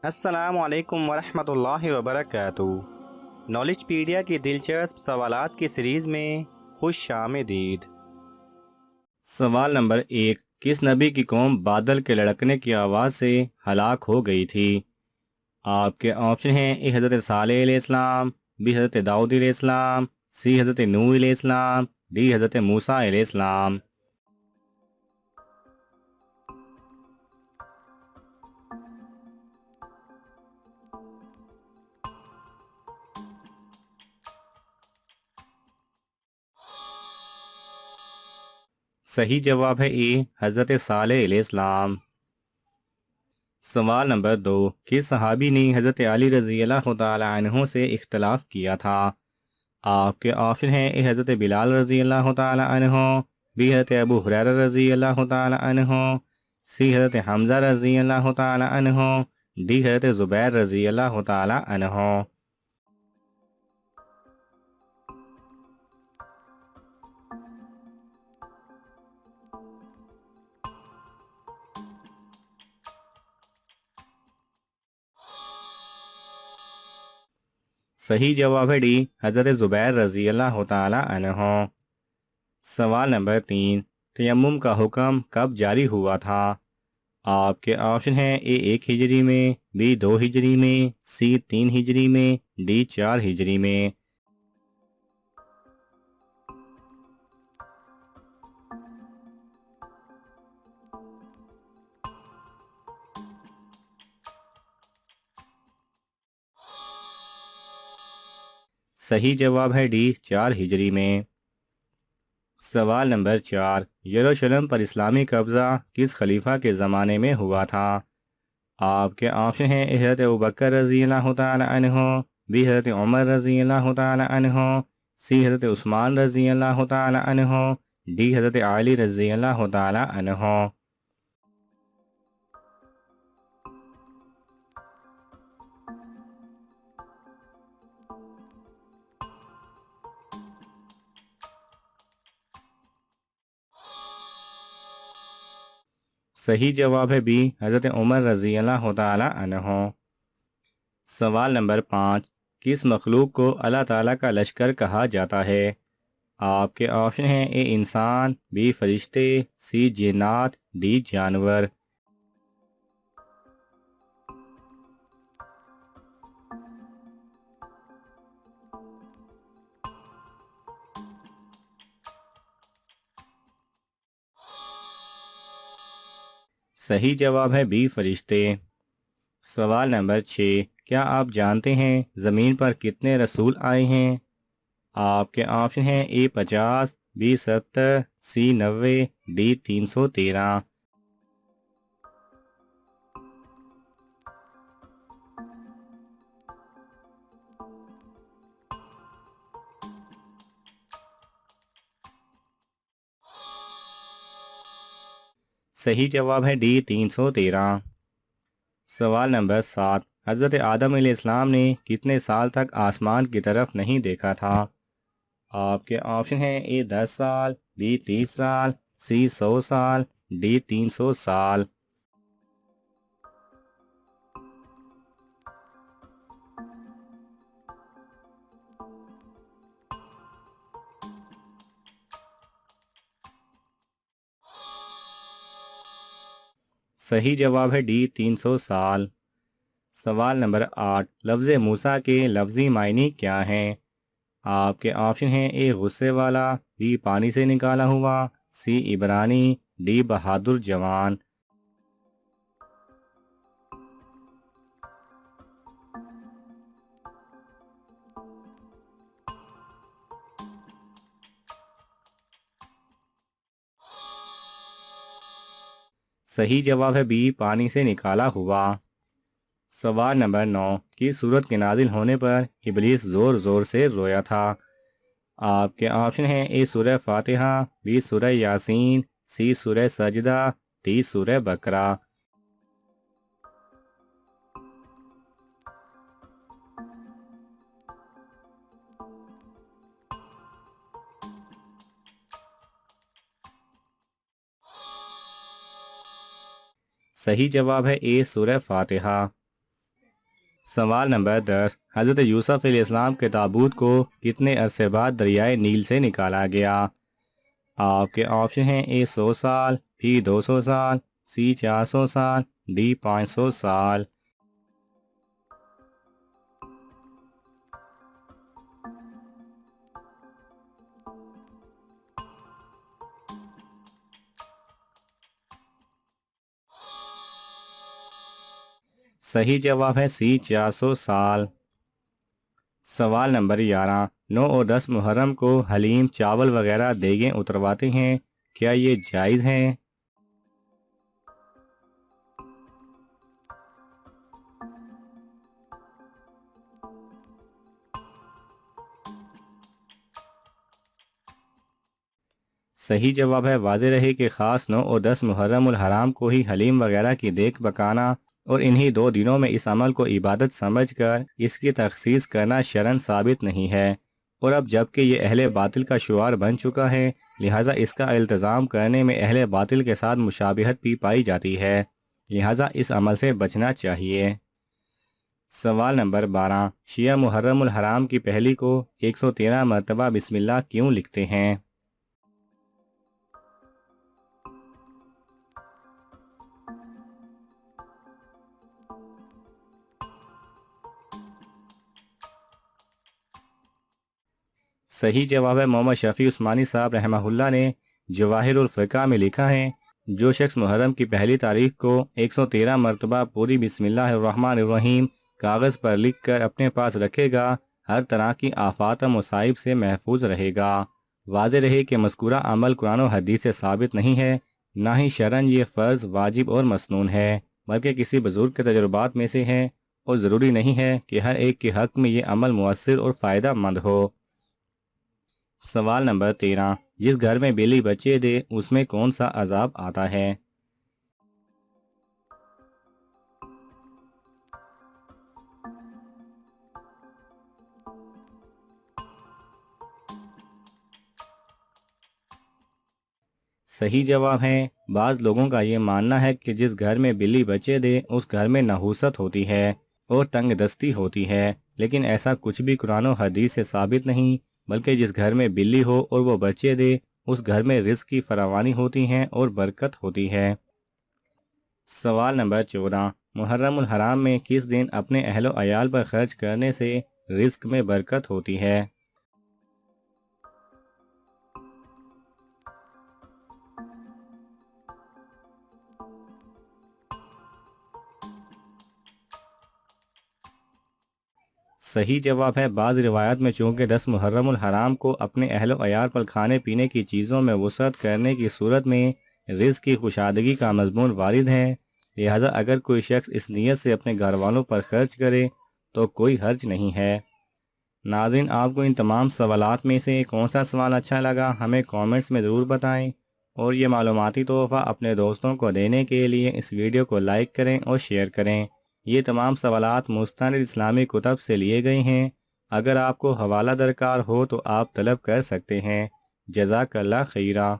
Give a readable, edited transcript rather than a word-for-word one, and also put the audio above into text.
السلام علیکم ورحمۃ اللہ وبرکاتہ۔ نالج پیڈیا کی دلچسپ سوالات کی سیریز میں خوش آمدید۔ سوال نمبر 1، کس نبی کی قوم بادل کے لڑکنے کی آواز سے ہلاک ہو گئی تھی؟ آپ کے آپشن ہیں: اے حضرت صالح علیہ السلام، بی حضرت داؤد علیہ السلام، سی حضرت نوح علیہ السلام، ڈی حضرت موسیٰ علیہ السلام۔ صحیح جواب ہے اے حضرت صالح علیہ السلام۔ سوال نمبر 2، کس صحابی نے حضرت علی رضی اللہ تعالی عنہ سے اختلاف کیا تھا؟ آپ کے آپشن ہیں: اے حضرت بلال رضی اللہ تعالی عنہ، بی حضرت ابو ہریرہ رضی اللہ تعالی عنہ، سی حضرت حمزہ رضی اللہ تعالی عنہ، ڈی حضرت زبیر رضی اللہ تعالی عنہ۔ صحیح جواب ہے ڈی حضرت زبیر رضی اللہ تعالی عنہ۔ سوال نمبر 3، تیمم کا حکم کب جاری ہوا تھا؟ آپ کے آپشن ہیں: اے 1 ہجری میں، بی 2 ہجری میں، سی 3 ہجری میں، ڈی 4 ہجری میں۔ صحیح جواب ہے ڈی 4 ہجری میں۔ سوال نمبر 4، یروشلم پر اسلامی قبضہ کس خلیفہ کے زمانے میں ہوا تھا؟ آپ کے آپشن ہیں: اے حضرت ابوبکر رضی اللہ تعالی عنہ، بی حضرت عمر رضی اللہ تعالی عنہ، سی حضرت عثمان رضی اللہ تعالی عنہ، ڈی حضرت علی رضی اللہ تعالی عنہ۔ صحیح جواب ہے بی حضرت عمر رضی اللہ تعالی عنہ۔ سوال نمبر 5، کس مخلوق کو اللہ تعالیٰ کا لشکر کہا جاتا ہے؟ آپ کے آپشن ہیں: اے انسان، بی فرشتے، سی جنات، ڈی جانور۔ صحیح جواب ہے بی فرشتے۔ سوال نمبر 6، کیا آپ جانتے ہیں زمین پر کتنے رسول آئے ہیں؟ آپ کے آپشن ہیں: اے 50، بی 70، سی 90، ڈی 313۔ صحیح جواب ہے ڈی 313۔ سوال نمبر 7، حضرت آدم علیہ السلام نے کتنے سال تک آسمان کی طرف نہیں دیکھا تھا؟ آپ کے آپشن ہیں: اے 10 سال، بی 30 سال، سی 100 سال، ڈی 300 سال۔ صحیح جواب ہے ڈی 300 سال۔ سوال نمبر 8، لفظ موسیٰ کے لفظی معنی کیا ہیں؟ آپ کے آپشن ہیں: اے غصے والا، بی پانی سے نکالا ہوا، سی عبرانی، ڈی بہادر جوان۔ صحیح جواب ہے بی پانی سے نکالا ہوا۔ سوال نمبر 9، کس سورت کے نازل ہونے پر ابلیس زور زور سے رویا تھا؟ آپ کے آپشن ہیں: اے سورہ فاتحہ، بی سورہ یاسین، سی سورہ سجدہ، ڈی سورہ بقرہ۔ صحیح جواب ہے اے سورہ فاتحہ۔ سوال نمبر 10، حضرت یوسف علیہ السلام کے تابوت کو کتنے عرصے بعد دریائے نیل سے نکالا گیا؟ آپ کے آپشن ہیں: اے 100 سال، بی 200 سال، سی 400 سال، ڈی 500 سال۔ صحیح جواب ہے سی 400 سال۔ سوال نمبر 11، 9 اور 10 محرم کو حلیم، چاول وغیرہ دیگیں اترواتے ہیں، کیا یہ جائز ہیں؟ صحیح جواب ہے واضح رہے کہ خاص 9 اور 10 محرم الحرام کو ہی حلیم وغیرہ کی دیگ پکانا اور انہی 2 دنوں میں اس عمل کو عبادت سمجھ کر اس کی تخصیص کرنا شرعاً ثابت نہیں ہے، اور اب جبکہ یہ اہل باطل کا شعار بن چکا ہے، لہٰذا اس کا التزام کرنے میں اہل باطل کے ساتھ مشابہت بھی پائی جاتی ہے، لہٰذا اس عمل سے بچنا چاہیے۔ سوال نمبر 12، شیعہ محرم الحرام کی پہلی کو 113 مرتبہ بسم اللہ کیوں لکھتے ہیں؟ صحیح جواب ہے محمد شفیع عثمانی صاحب رحمہ اللہ نے جواہر الفقہ میں لکھا ہے، جو شخص محرم کی پہلی تاریخ کو 113 مرتبہ پوری بسم اللہ الرحمن الرحیم کاغذ پر لکھ کر اپنے پاس رکھے گا، ہر طرح کی آفات و مصائب سے محفوظ رہے گا۔ واضح رہے کہ مذکورہ عمل قرآن و حدیث سے ثابت نہیں ہے، نہ ہی شرعاً یہ فرض، واجب اور مسنون ہے، بلکہ کسی بزرگ کے تجربات میں سے ہے، اور ضروری نہیں ہے کہ ہر ایک کے حق میں یہ عمل مؤثر اور فائدہ مند ہو۔ سوال نمبر 13، جس گھر میں بلی بچے دے اس میں کون سا عذاب آتا ہے؟ صحیح جواب ہے، بعض لوگوں کا یہ ماننا ہے کہ جس گھر میں بلی بچے دے اس گھر میں نحوست ہوتی ہے اور تنگ دستی ہوتی ہے، لیکن ایسا کچھ بھی قرآن و حدیث سے ثابت نہیں، بلکہ جس گھر میں بلی ہو اور وہ بچے دے اس گھر میں رزق کی فراوانی ہوتی ہے اور برکت ہوتی ہے۔ سوال نمبر 14، محرم الحرام میں کس دن اپنے اہل و عیال پر خرچ کرنے سے رزق میں برکت ہوتی ہے؟ صحیح جواب ہے، بعض روایات میں چونکہ 10 محرم الحرام کو اپنے اہل و عیال پر کھانے پینے کی چیزوں میں وسعت کرنے کی صورت میں رزق کی کشادگی کا مضمون وارد ہے، لہٰذا اگر کوئی شخص اس نیت سے اپنے گھر والوں پر خرچ کرے تو کوئی حرج نہیں ہے۔ ناظرین، آپ کو ان تمام سوالات میں سے کون سا سوال اچھا لگا ہمیں کامنٹس میں ضرور بتائیں، اور یہ معلوماتی تحفہ اپنے دوستوں کو دینے کے لیے اس ویڈیو کو لائک کریں اور شیئر کریں۔ یہ تمام سوالات مستند اسلامی کتب سے لیے گئے ہیں، اگر آپ کو حوالہ درکار ہو تو آپ طلب کر سکتے ہیں۔ جزاک اللہ خیرہ۔